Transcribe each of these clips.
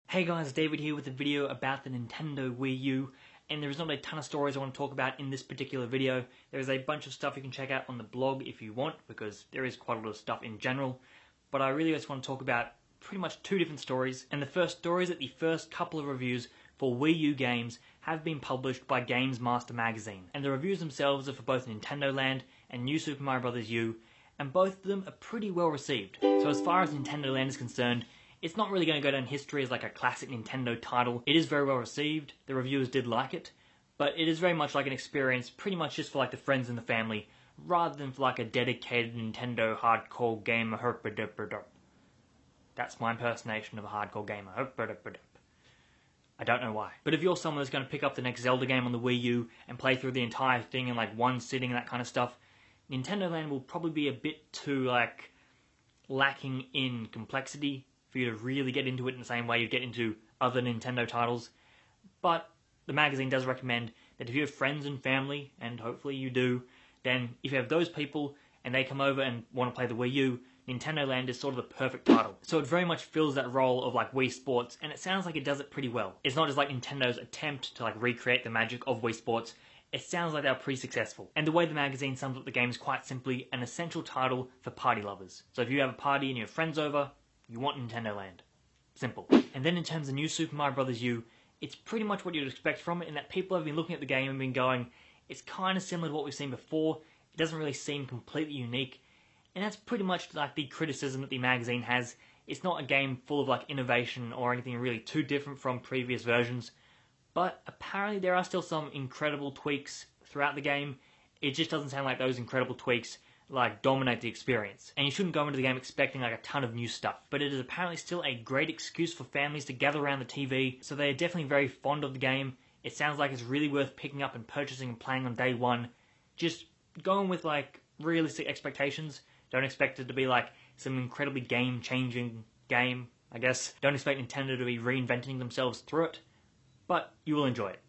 Hey guys, David here with a video about the Nintendo Wii U, and there is not a ton of stories I want to talk about in this particular video. There is a bunch of stuff you can check out on the blog if you want, because there is quite a lot of stuff in general, but I really just want to talk about pretty much two different stories. And the first story is that the first couple of reviews for Wii U games have been published by Games Master magazine, and the reviews themselves are for both Nintendo Land and New Super Mario Bros. U, and both of them are pretty well received. So as far as Nintendo Land is concerned, it's not really going to go down in history as like a classic Nintendo title. It is very well received, the reviewers did like it, but it is very much like an experience pretty much just for like the friends and the family, rather than for like a dedicated Nintendo hardcore gamer. That's my impersonation of a hardcore gamer. I don't know why. But if you're someone that's going to pick up the next Zelda game on the Wii U and play through the entire thing in like one sitting and that kind of stuff, Nintendo Land will probably be a bit too like lacking in complexity for you to really get into it in the same way you get into other Nintendo titles. But the magazine does recommend that if you have friends and family, and hopefully you do, then if you have those people and they come over and want to play the Wii U, Nintendo Land is sort of the perfect title. So it very much fills that role of like Wii Sports, and it sounds like it does it pretty well. It's not just like Nintendo's attempt to like recreate the magic of Wii Sports. It sounds like they're pretty successful. And the way the magazine sums up the game is quite simply an essential title for party lovers. So if you have a party and you have friends over, you want Nintendo Land. Simple. And then in terms of New Super Mario Bros. U, it's pretty much what you'd expect from it, in that people have been looking at the game and been going, it's kind of similar to what we've seen before, it doesn't really seem completely unique, and that's pretty much like the criticism that the magazine has. It's not a game full of like innovation or anything really too different from previous versions, but apparently there are still some incredible tweaks throughout the game. It just doesn't sound like those incredible tweaks like dominate the experience, and you shouldn't go into the game expecting like a ton of new stuff, but it is apparently still a great excuse for families to gather around the TV, so they are definitely very fond of the game. It sounds like it's really worth picking up and purchasing and playing on day one. Just going with like realistic expectations. Don't expect it to be like some incredibly game-changing game, I guess. Don't expect Nintendo to be reinventing themselves through it, but you will enjoy it.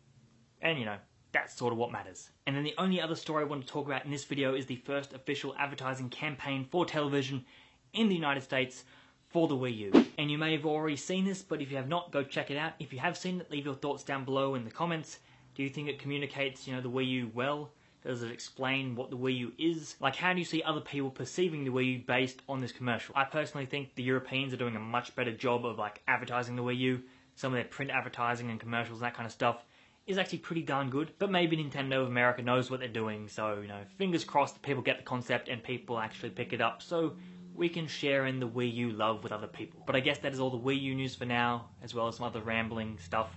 And you know, that's sort of what matters. And then the only other story I want to talk about in this video is the first official advertising campaign for television in the United States for the Wii U. And you may have already seen this, but if you have not, go check it out. If you have seen it, leave your thoughts down below in the comments. Do you think it communicates, the Wii U well? Does it explain what the Wii U is? Like, how do you see other people perceiving the Wii U based on this commercial? I personally think the Europeans are doing a much better job of like advertising the Wii U. Some of their print advertising and commercials and that kind of stuff is actually pretty darn good, but maybe Nintendo of America knows what they're doing, so, fingers crossed that people get the concept and people actually pick it up, so we can share in the Wii U love with other people. But I guess that is all the Wii U news for now, as well as some other rambling stuff.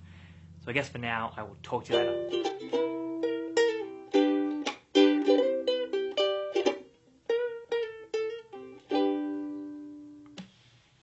So I guess for now, I will talk to you later.